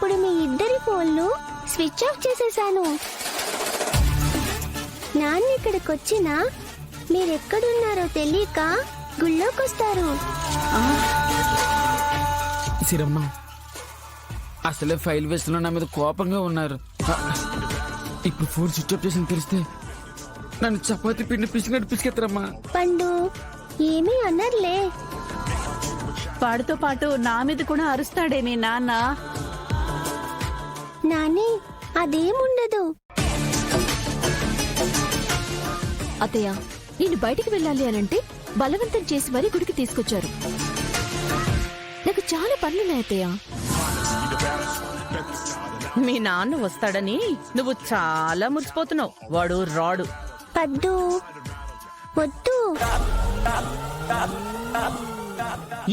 ఇప్పుడు మీ ఇద్దరి ఫోన్లు స్విచ్ ఆఫ్ చేసేసాను. నాన్న ఇక్కడికొచ్చినా మీరెక్కడున్నారో తెలియక గుళ్ళోకొస్తారు. సిరమ్మ, అసలే ఫైల్ వేస్తున్నా నా మీద కోపంగా ఉన్నారు. ఇప్పుడు ఫోన్ స్విచ్ ఆఫ్ చేసి తెలిస్తే నన్ను చపాతి పిండి పిసినట్టు పిసికెత్తరమ్మా. పండు ఏమీ అన్నర్లే. వాడితో పాటు నా మీద కూడా అరుస్తాడే మీ నాన్న. నాని అదేముండదు. అత్తయ్య, నేను బయటికి వెళ్ళాలి అనంటే బలవంతం చేసి మరీ గుడికి తీసుకొచ్చారు. నాకు చాలా పనులున్నాయి అత్తయ్య. మీ నాన్న వస్తాడని నువ్వు చాలా మురిసిపోతున్నావు. వాడు రాడు. పద్దు వద్దు.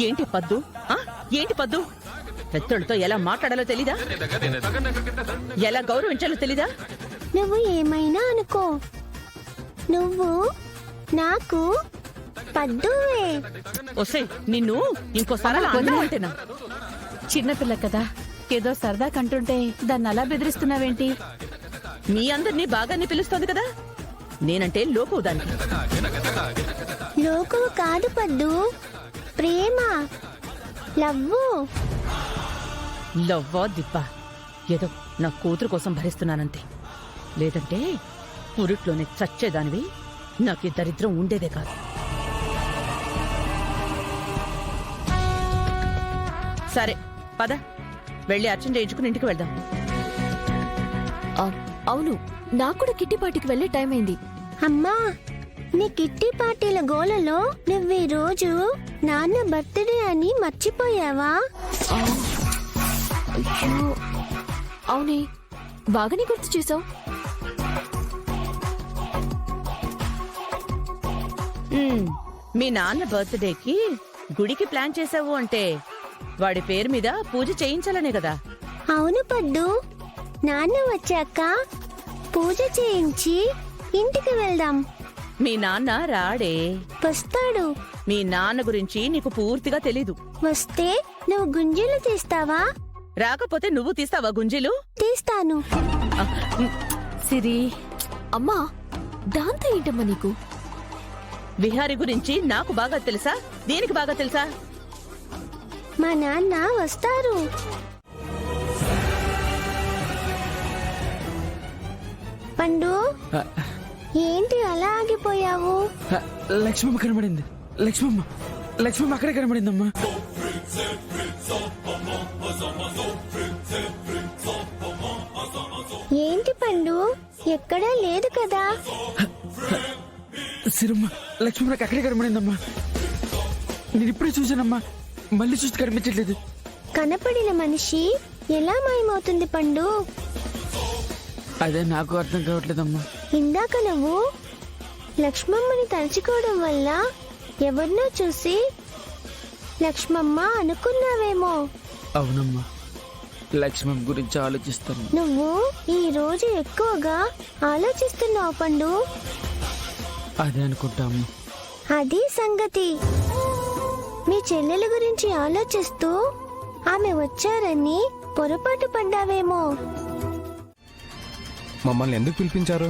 ఏంటి పద్దు? ఏంటి పద్దు? పెద్దోళ్ళతో ఎలా మాట్లాడాలో తెలీదా? ఎలా గౌరవించాలో తెలీదా? నువ్వు ఏమైనా అనుకో, నువ్వు నాకు పద్దువే. ఒసే, నిన్ను ఇంకోసారి అలా అనడం అంటేనా? చిన్నపిల్ల కదా, ఏదో సరదా కంటుంటే దాన్ని అలా బెదిరిస్తున్నావేంటి? మీ అందరినీ బాగానే పిలుస్తోంది కదా. నేనంటే లోకు దానికి. లోకువు కాదు పద్దు, ప్రేమ, లవ్వు. లవ్వా దిబ్బా, ఏదో నా కూతురు కోసం భరిస్తున్నానంతే. లేదంటే పురిట్లోనే చచ్చేదానివి. నాకు దరిద్రం ఉండేదే కాదు. సరే పద, వెళ్ళి అర్చన చేయించుకుని ఇంటికి వెళ్దాం. అవును, నాకు కూడా కిట్టి పార్టీకి వెళ్లే టైం అయింది. అమ్మా, నీ కిట్టి పార్టీల గోలలో నువ్వీ రోజు నాన్న బర్త్డే అని మర్చిపోయావా? అయ్యో, అవునే, బాగానే గుర్తు చేసావు. మీ నాన్న బర్త్డేకి గుడికి ప్లాన్ చేసావు అంటే వాడి పేరు మీద పూజ చేయించాలనే కదా. అవును పద్దు, నాన్న వచ్చాక పూజ చేయించి ఇంటికి వెళ్దాం. మీ నాన్న రాడే. వస్తాడు. మీ నాన్న గురించి నీకు పూర్తిగా తెలీదు. వస్తే నువ్వు గుంజీలు తీస్తావా? రాకపోతే నువ్వు తీస్తావా గుంజీలు? తీస్తాను. సిరి, అమ్మా, దాంతో ఏంటమ్మా నీకు? విహారి గురించి నాకు బాగా తెలుసా, దీనికి బాగా తెలుసా? మా నాన్న వస్తారు. పండు, ఏంటి అలా ఆగిపోయావు? లక్ష్మమ్మ కనబడింది. లక్ష్మమ్మ, లక్ష్మమ్మ అక్కడే కనబడిందమ్మా. ఏంటి పండు, ఎక్కడా లేదు కదా? సిరమ్మ, లక్ష్మమ్మ నాకు అక్కడే కనబడిందమ్మా. నేను ఇప్పుడే చూసానమ్మా, మళ్ళీ చూస్తే కనిపించట్లేదు. కనపడిన మనిషి ఎలా మాయమవుతుంది పండు? అదే నాకు అర్థం కావట్లేదమ్మా. ఇందాక నువ్వు లక్ష్మమ్మని తలుచుకోవడం వల్ల ఎవరినో చూసి లక్ష్మమ్మ అనుకున్నావేమో. అవునమ్మా, లక్ష్మమ్మ గురించి ఆలోచిస్తాను. నువ్వు ఈ రోజు ఎక్కువగా ఆలోచిస్తున్నావు పండు. అదే అనుకుంటాము. అది సంగతి. మీ చెల్లెల గురించి ఆలోచిస్తూ ఆమె వచ్చారని పొరపాటు పడ్డావేమో. మమ్మల్ని ఎందుకు పిలిపించారు?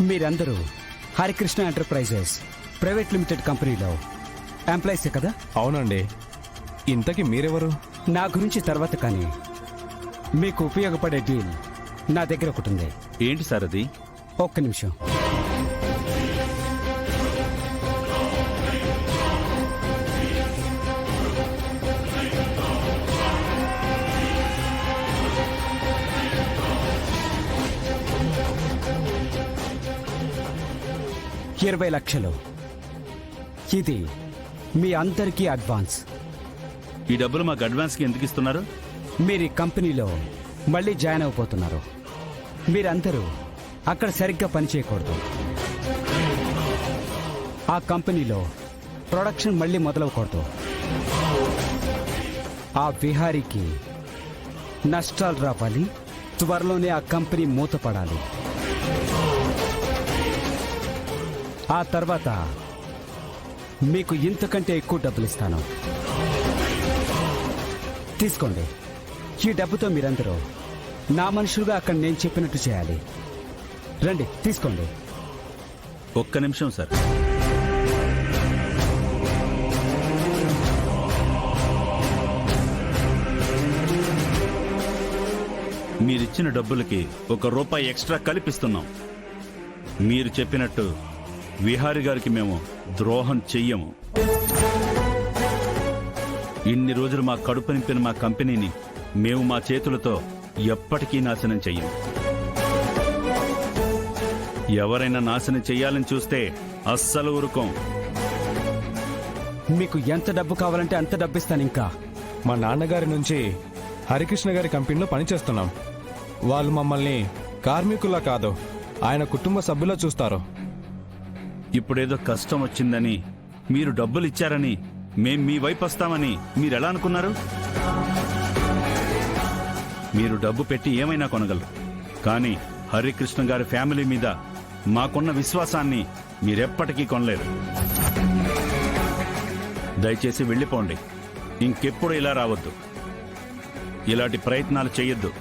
మీరందరూ హరికృష్ణ ఎంటర్ప్రైజెస్ ప్రైవేట్ లిమిటెడ్ కంపెనీలో ఎంప్లాయీస్ కదా? అవునండి. ఇంతకీ మీరెవరు? నా గురించి తర్వాత, కానీ మీకు ఉపయోగపడే డీల్ నా దగ్గర ఒకటి ఉంది. ఏంటి సార్ అది? ఒక్క నిమిషం. $20 లక్షలు. ఇది మీ అందరికీ అడ్వాన్స్. ఈ డబ్బులు మాకు అడ్వాన్స్కి ఎందుకు ఇస్తున్నారు? మీరు ఈ కంపెనీలో మళ్ళీ జాయిన్ అయిపోతున్నారు. మీరందరూ అక్కడ సరిగ్గా పనిచేయకూడదు. ఆ కంపెనీలో ప్రొడక్షన్ మళ్ళీ మొదలవకూడదు. ఆ విహారీకి నష్టాలు రావాలి. త్వరలోనే ఆ కంపెనీ మూతపడాలి. ఆ తర్వాత మీకు ఇంతకంటే ఎక్కువ డబ్బులు ఇస్తాను. తీసుకోండి. ఈ డబ్బుతో మీరందరూ నా మనుషులుగా అక్కడ నేను చెప్పినట్టు చేయాలి. రండి, తీసుకోండి. ఒక్క నిమిషం సార్. మీరిచ్చిన డబ్బులకి ₹1 ఎక్స్ట్రా కల్పిస్తున్నాం. మీరు చెప్పినట్టు విహారి గారికి మేము ద్రోహం చెయ్యము. ఇన్ని రోజులు మా కడుపు నింపిన మా కంపెనీని మేము మా చేతులతో ఎప్పటికీ నాశనం చెయ్యము. ఎవరైనా నాశనం చెయ్యాలని చూస్తే అస్సలు ఊరుకోం. మీకు ఎంత డబ్బు కావాలంటే అంత డబ్బు ఇస్తాను. ఇంకా మా నాన్నగారి నుంచి హరికృష్ణ గారి కంపెనీలో పనిచేస్తున్నాం. వాళ్ళు మమ్మల్ని కార్మికులా కాదు, ఆయన కుటుంబ సభ్యులా చూస్తారు. ఇప్పుడేదో కష్టం వచ్చిందని మీరు డబ్బులు ఇచ్చారని మేం మీ వైపు వస్తామని మీరెలా అనుకున్నారు? మీరు డబ్బు పెట్టి ఏమైనా కొనగలరు, కానీ హరికృష్ణ గారి ఫ్యామిలీ మీద మాకున్న విశ్వాసాన్ని మీరెప్పటికీ కొనలేరు. దయచేసి వెళ్ళిపోండి. ఇంకెప్పుడు ఇలా రావద్దు. ఇలాంటి ప్రయత్నాలు చేయొద్దు.